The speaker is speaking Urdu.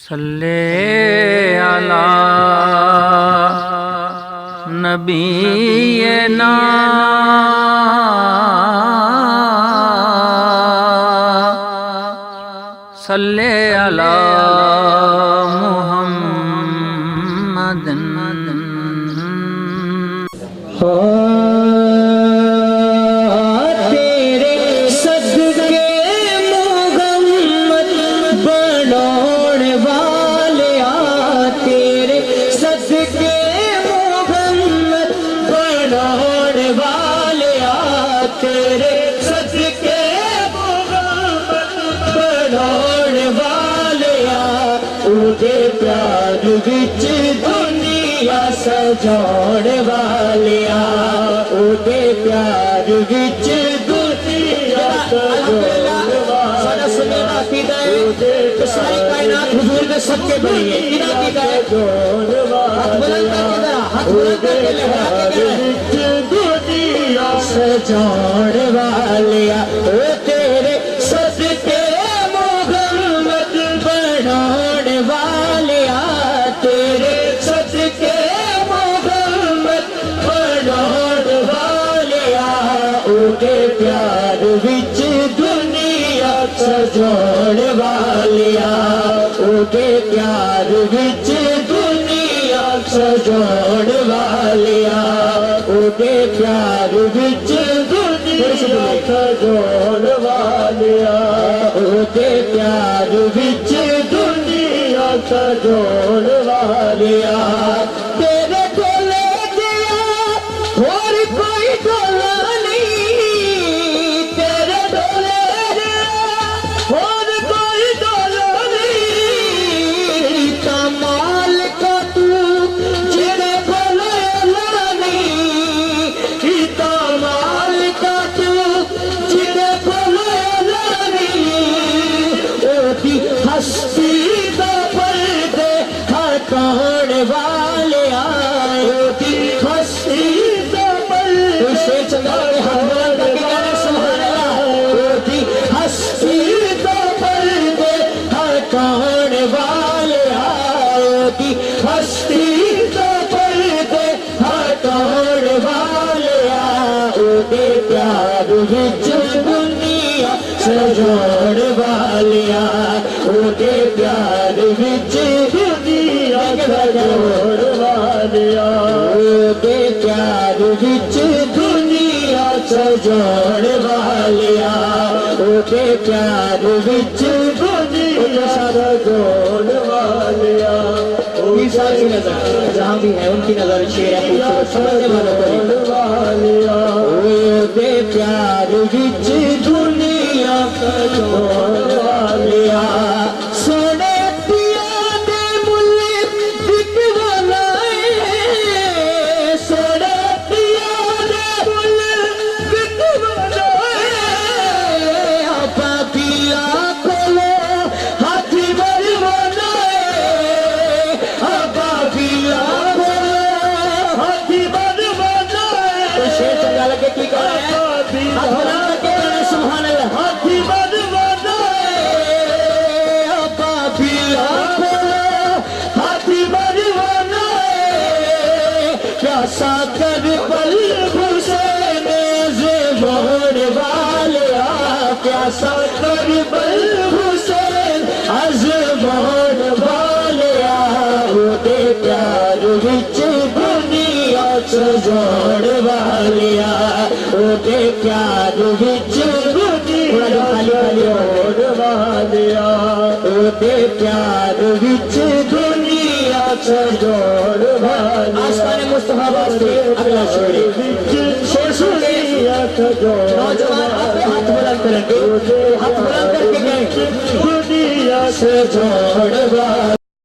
صلی علی نبینا صلی علی محمد تیرے صدقے محمد بناؤن والیا تیرے صدقے محمد بناؤن والیا تیرے صدقے محمد بناؤن والیا اودے پیار وچ دنیا سجاؤن والیا اودے پیار وچ دنیا سجاؤن والیا سنینا عقیدہ ہے کہ ساری کائنات حضور کے صدقے بنی ہے کیا عقیدہ ہے ہاتھ بلند کر کے ذرا ہاتھ بلند کر کے لہرا کے دنیا سجاؤن والیا او تیرے صدقے محمد بناؤن والیا تیرے صدقے محمد بناؤن والیا اودے پیار وچ دنیا سجاؤن والیا اودے پیار وچ دنیا سجاؤن والیا اودے پیار وچ دنیا سجاؤن والیا اودے پیار وچ دنیا سجاؤن والیا تیرے ڈولے دیا اور کوئی ڈولا نہیں تیرے ڈولے دیا اور کوئی ڈولا نہیں کمال کا تو جڑے بھولے نہیں کمال کا تو جڑے بھولے نہیں اوہی ہستی دا پردے ہٹاؤن والے آئے اوہی ہستی دا پردے شیر چندہ کے ہاتھ بلند کر کے کہنے سبحان اللہ اوہی ہستی دا پردے ہٹاؤن والے آئے اوہی ہستی دا پردے ہٹاؤن والے آئے اوہدے پیار وچ دنیا سجاؤن والیا اودے پیار وچ دنیا سجاؤن والیا اودے پیار وچ دنیا سجاؤن والیا اودے پیار وچ دنیا سجاؤن والیا عیسیٰ کی نظر جہاں بھی ہے ان کی نظر شیر ہے خوبصورت سمجھنے والوں کو اودے پیار وچ دنیا سجاؤن والیا سونے پیا دے ملک بکوانا سونے پیا دے ملک بکوانا آپا پیا کھولو ہاتھی بلوانا آپا پیا کھولو ہاتھی بلوانا شیر چنگا لگے کی کہا ہے ہاتھ بنا کے کہنے سبحان اللہ ہاتھی بلوانا آپا پیا کھولو ہاتھی بلوانا پیاسا کر بل حسین زبان والیا پیاسا کر بل حسین زبان والیا اودے پیار وچ دنیا سجاؤن والیا اودے پیار وچ دنیا سجاؤن والیا اودے پیار وچ دنیا سجاؤن والیا آسمان مصطفیٰ واسطے اگلا شعر شعر سن لیں نوجوان آپ ہاتھ بلند کریں گے ہاتھ بلند کر کے گئے دنیا سجاؤن والیا